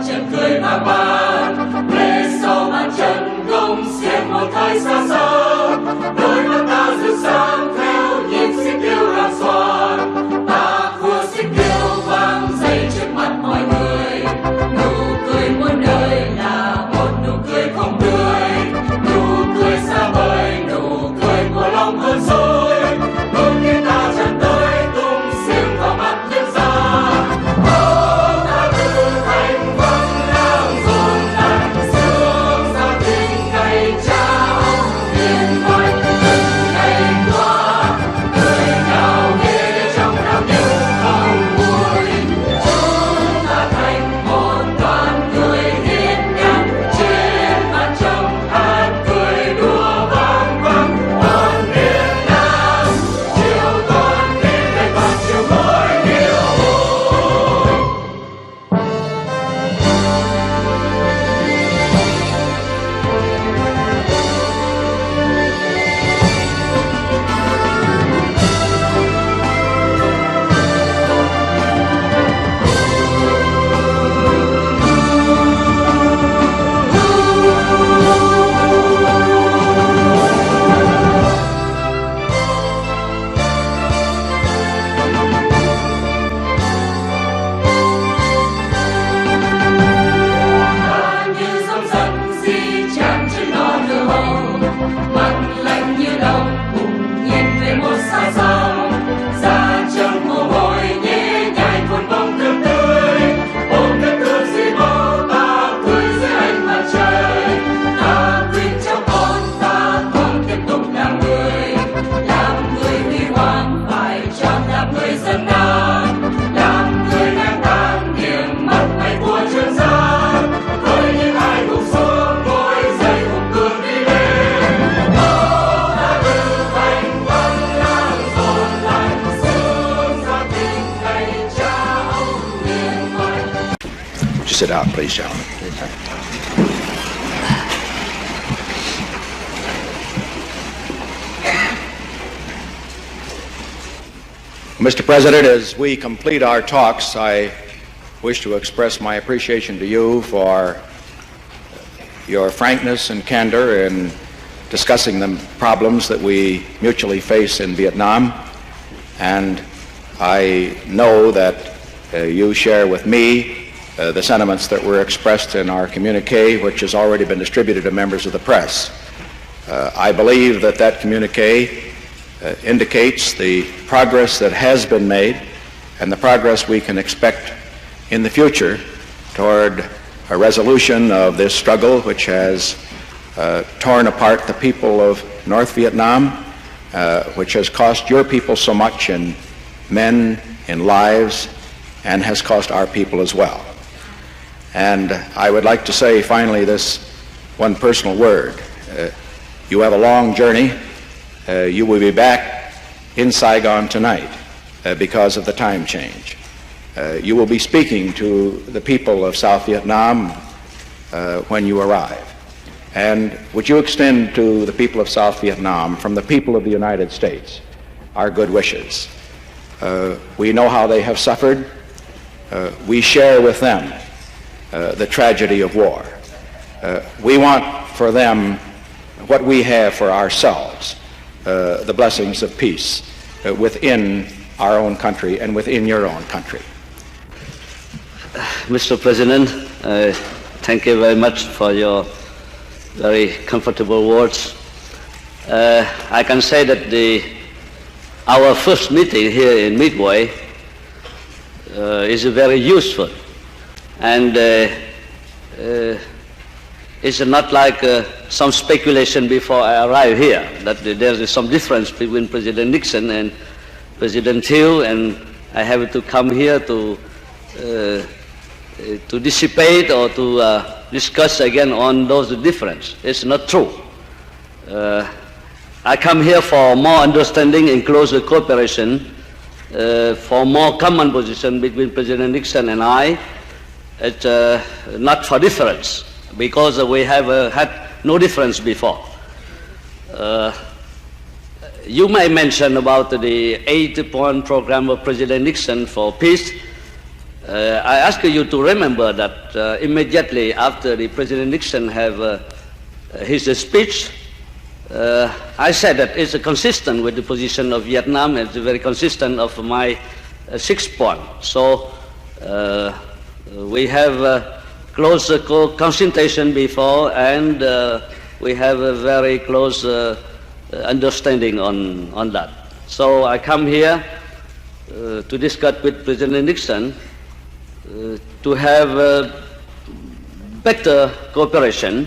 trận cười vang vang, về sau màn trận gông xiềng một thời xa xăm, đôi mắt ta rực sáng theo nhịp xích điêu loạn xoan, ta khua xích điêu vang dậy trước mặt mọi người. Nụ cười muôn đời là một nụ cười không tươi, nụ cười xa vời, nụ cười của lòng hơn rồi. Bước khi ta chân tới tung xiềng vào mặt nhân gian, ta tự thành vâng lang dồn lại sương ra tình ngày cha ông hiền mạnh. Từng ngày qua cười nhau ghê trong nam yêu không vui, chúng ta thành một đoàn người hiên ngang trên mặt trăng hát cười đùa vang vang. Còn Việt Nam chiều con đến đây còn chiều mỗi điều vui. Như dòng dẫn di tràn trên đó lửa hồng, mặt lạnh như đồng bùng nhiên về một xa xăm, da trắng mồ hôi nhẹ nhàng cuốn bóng nước tươi, ôm đất nước gì bao ta cười dưới ánh mặt trời. Ta quyết cho con ta còn tiếp tục làm người huy hoàng phải chọn làm người dân Nam, làm người ngang tàn niềm mặt mày của trường gian. Với những ai gục xuống ngồi dậy hùng cường đi lên, ta tự thành vâng lang dồn lại sương ra tình ngày cha ông hiền mạnh. Would you sit down, please, gentlemen? Mr. President, as we complete our talks, I wish to express my appreciation to you for your frankness and candor in discussing the problems that we mutually face in Vietnam. And I know that you share with me the sentiments that were expressed in our communique, which has already been distributed to members of the press. I believe that that communique indicates the progress that has been made and the progress we can expect in the future toward a resolution of this struggle which has torn apart the people of North Vietnam, which has cost your people so much in men, in lives, and has cost our people as well. And I would like to say finally this one personal word. You have a long journey. You will be back in Saigon tonight because of the time change. You will be speaking to the people of South Vietnam when you arrive. And would you extend to the people of South Vietnam, from the people of the United States, our good wishes. We know how they have suffered. We share with them the tragedy of war. We want for them what we have for ourselves, the blessings of peace within our own country and within your own country. Mr. President, thank you very much for your very comfortable words. I can say that our first meeting here in Midway is very useful, and it's not like some speculation before I arrive here that there is some difference between President Nixon and President Thiệu, and I have to come here to dissipate or to discuss again on those differences. It's not true. I come here for more understanding and closer cooperation, for more common position between President Nixon and I. It's not for difference, because we have had no difference before. You may mention about the 8-point program of President Nixon for peace. I ask you to remember that immediately after the President Nixon have his speech, I said that it's consistent with the position of Vietnam, and it's very consistent of my 6th point. So we have close consultation before, and we have a very close understanding on that. So I come here to discuss with President Nixon to have better cooperation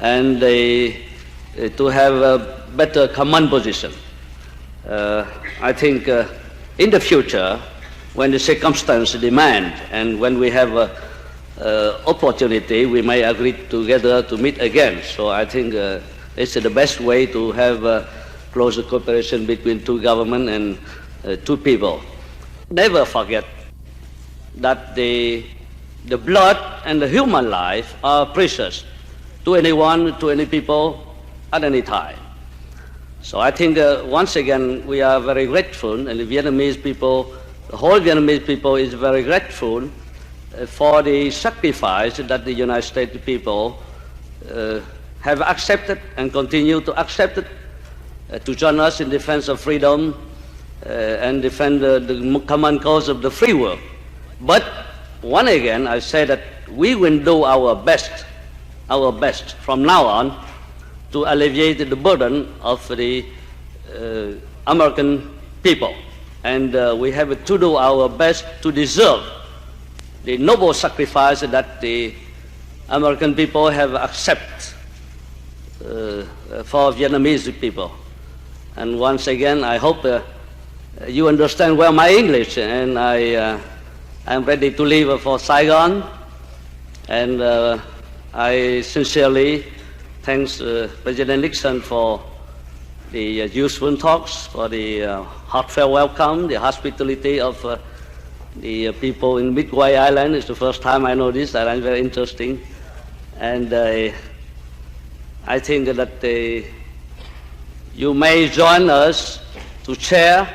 and to have a better common position. I think in the future, when the circumstances demand and when we have opportunity, we may agree together to meet again. So I think it's the best way to have closer cooperation between two governments and two people. Never forget that the blood and the human life are precious to anyone, to any people, at any time. So I think once again we are very grateful, and the Vietnamese people, the whole Vietnamese people is very grateful for the sacrifice that the United States people have accepted and continue to accept it, to join us in defense of freedom and defend the common cause of the free world. But once again, I say that we will do our best from now on to alleviate the burden of the American people. And we have to do our best to deserve the noble sacrifice that the American people have accepted for Vietnamese people. And once again, I hope you understand well my English, and I'm ready to leave for Saigon, and I sincerely thank President Nixon for the useful talks, for the heartfelt welcome, the hospitality of the people in Midway Island. It's the first time I know this, and it's very interesting. And I think that you may join us to share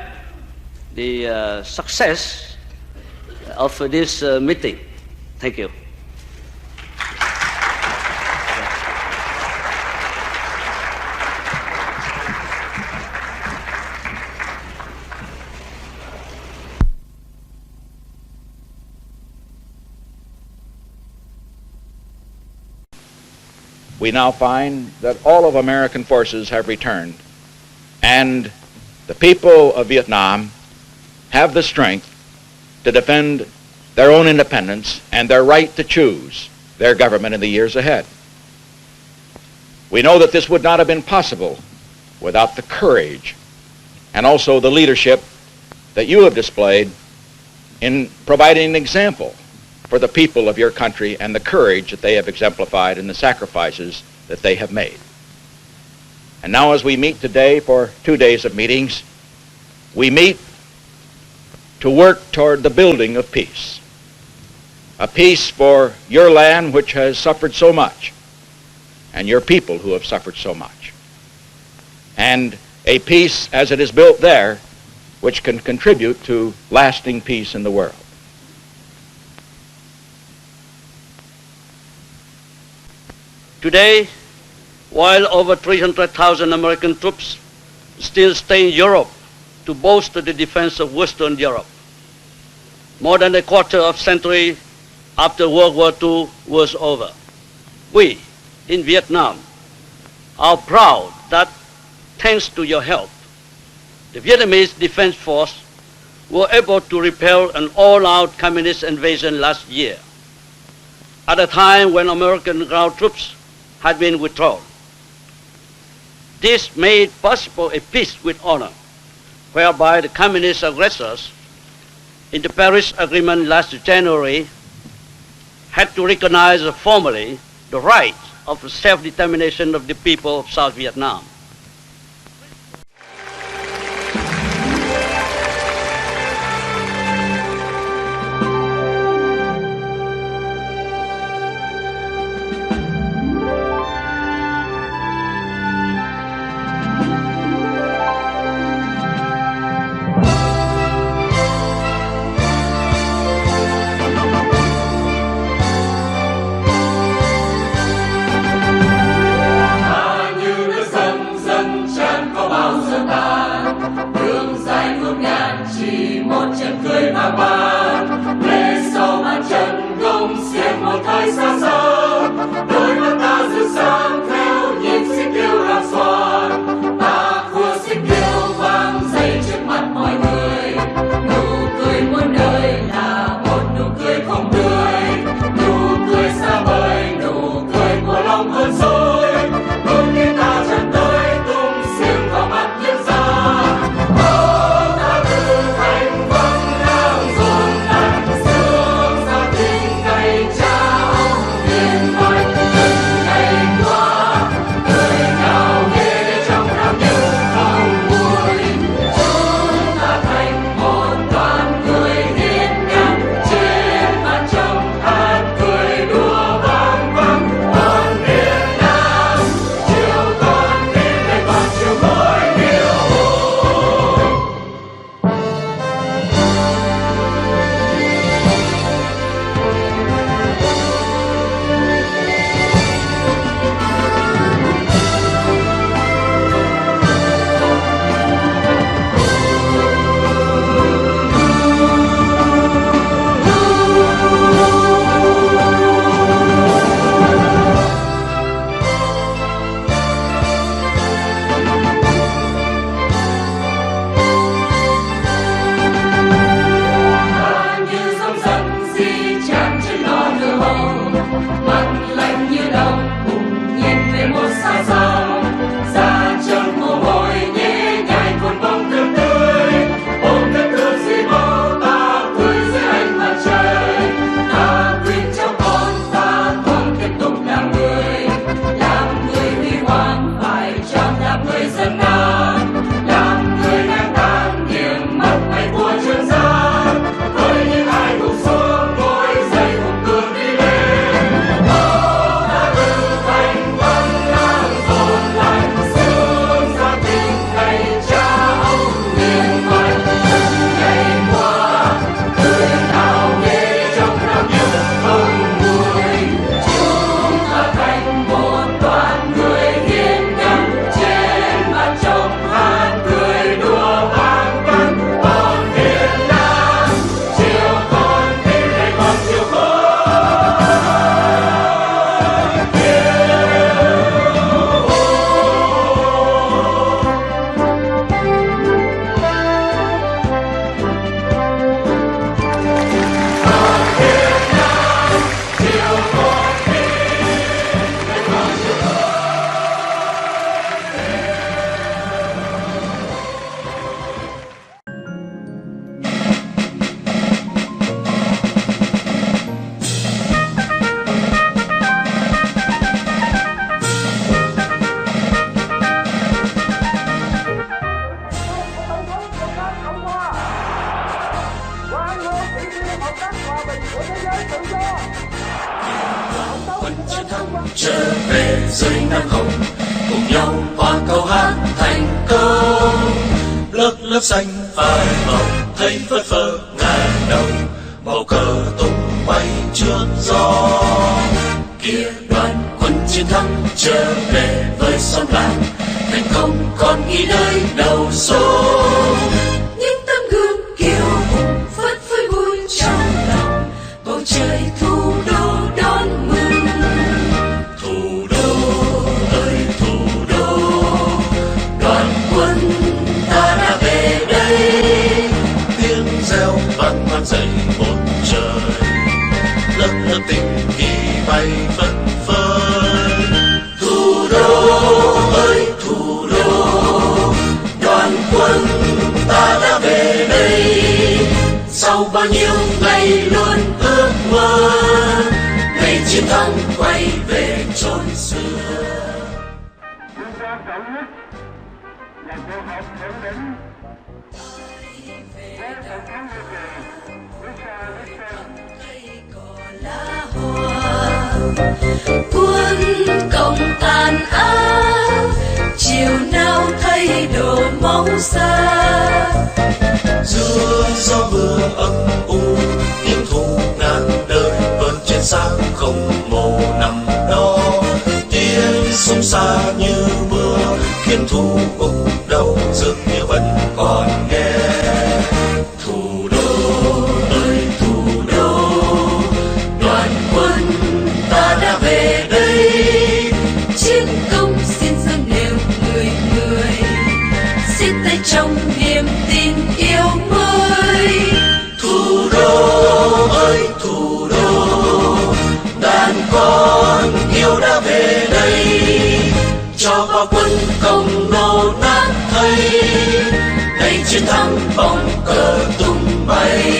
the success of this meeting. Thank you. We now find that all of American forces have returned, and the people of Vietnam have the strength to defend their own independence and their right to choose their government in the years ahead. We know that this would not have been possible without the courage and also the leadership that you have displayed in providing an example for the people of your country and the courage that they have exemplified and the sacrifices that they have made. And now, as we meet today for 2 days of meetings, we meet to work toward the building of peace. A peace for your land, which has suffered so much, and your people who have suffered so much. And a peace as it is built there, which can contribute to lasting peace in the world. Today, while over 300,000 American troops still stay in Europe to bolster the defense of Western Europe, more than a quarter of a century after World War II was over, we in Vietnam are proud that, thanks to your help, the Vietnamese Defense Force were able to repel an all-out communist invasion last year, at a time when American ground troops had been withdrawn. This made possible a peace with honor, whereby the communist aggressors in the Paris Agreement last January had to recognize formally the right of self-determination of the people of South Vietnam. trở về dưới nắng hồng, cùng nhau hòa câu hát thành công. Lớp lớp xanh phai màu thấy phất phơ ngàn đầu, màu cờ tung bay trước gió. Kia đoàn quân chiến thắng trở về với xóm làng, thành công còn nghĩ nơi đầu số. Những tấm gương kiêu hùng phất phới vui trong lòng, bầu trời thủ đô đón mừng. Thủ đô ơi thủ đô, đoàn quân ta đã về đây. Tiếng reo vang vang dậy một trời, lớp lớp tình kỳ bay phất phới. Thủ đô ơi thủ đô, đoàn quân ta đã về đây. Sau bao nhiêu ngày luôn ước mơ, ngày chiến thắng quay về chốn xưa. Chuyên gia Tổng Nhất là cuộc họp thượng đỉnh với Tổng thống Hoa Kỳ, Nixon. Quân công tàn ác, chiều nào thay đồ máu xa. Giữa gió mưa âm u, tiếng thù ngàn đời vờn trên sáng không màu nằm đó. Tiếng súng xa như mưa khiến thù gục đầu, dường như vẫn còn nghe. Thủ đô ơi thủ đô, đoàn quân ta đã về đây. Chiến công xin dâng đều người người, xiết tay trong niềm tin yêu mới. Thủ đô ơi thủ đô, đàn con yêu đã về đây. Cho bao quân công nô nát thây, ngày chiến thắng bóng cờ tung bay.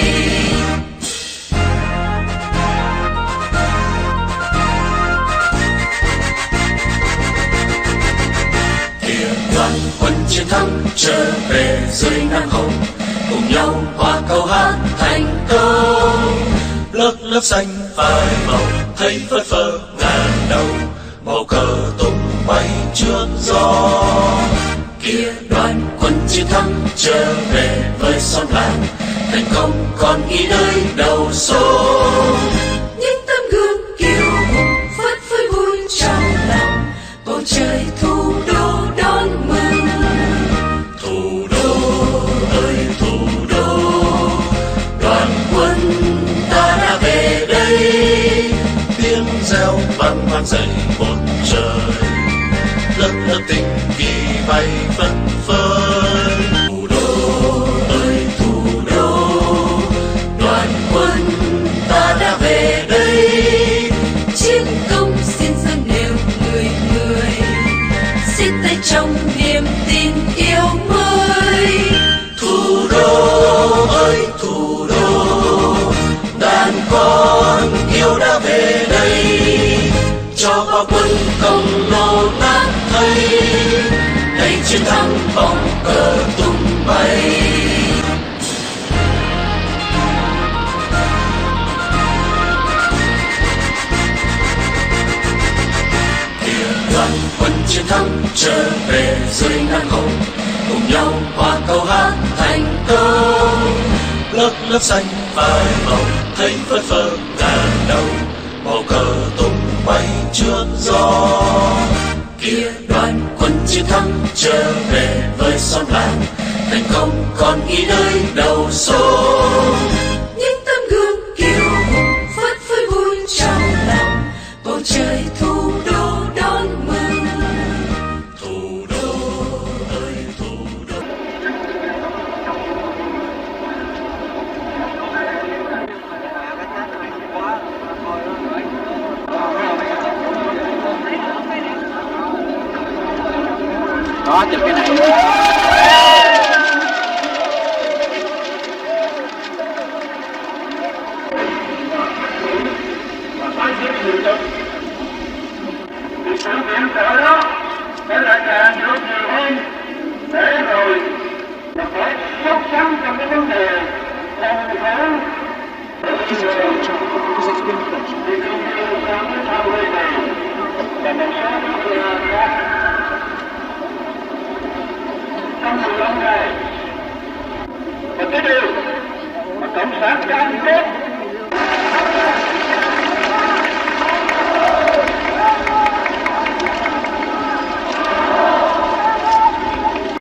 Kìa đoàn quân chiến thắng trở về dưới nắng hồng, cùng nhau hòa câu hát thành công. Lớp lớp xanh phai màu thấy phất phơ ngàn đầu, màu cờ tung bay trước gió. Kia đoàn quân chiến thắng trở về với xóm làng, thành công còn nghĩ nơi đầu số. Những tấm gương kiêu hùng phất phới vui trong lòng, bầu trời thủ đô đón mừng. Thủ đô ơi thủ đô, đoàn quân ta đã về đây. Tiếng reo vang vang dậy một trời, lớp lớp tình kỳ bay phất phới. Thủ đô ơi thủ đô, đoàn quân ta đã về đây. Chiến công xin dâng đều người người, xiết tay trong niềm tin yêu mới. Thủ đô ơi thủ đô, đàn con yêu đã về đây. Cho bao quân công nô nát thây, ngày chiến thắng bóng cờ tung bay. Kìa đoàn quân chiến thắng trở về dưới nắng hồng, cùng nhau hòa câu hát thành công. Lớp lớp xanh phai màu thấy phất phơ ngàn đầu, màu cờ tung bay trước gió. Kia đoàn quân chiến thắng trở về với xóm làng, thành công còn nghĩ nơi đầu số. Những tấm gương kiêu hùng phất phới vui trong lòng, bầu trời thủ đô đón mừng. Thủ đô ơi thủ đô. Đó, chụp cái này. Thì sự kiện sợ đó sẽ lại càng được nhiều hơn, để rồi là phải sốt sắng trong cái vấn đề phòng thủ. Thì công ty sang cái thao lê này bản cam kết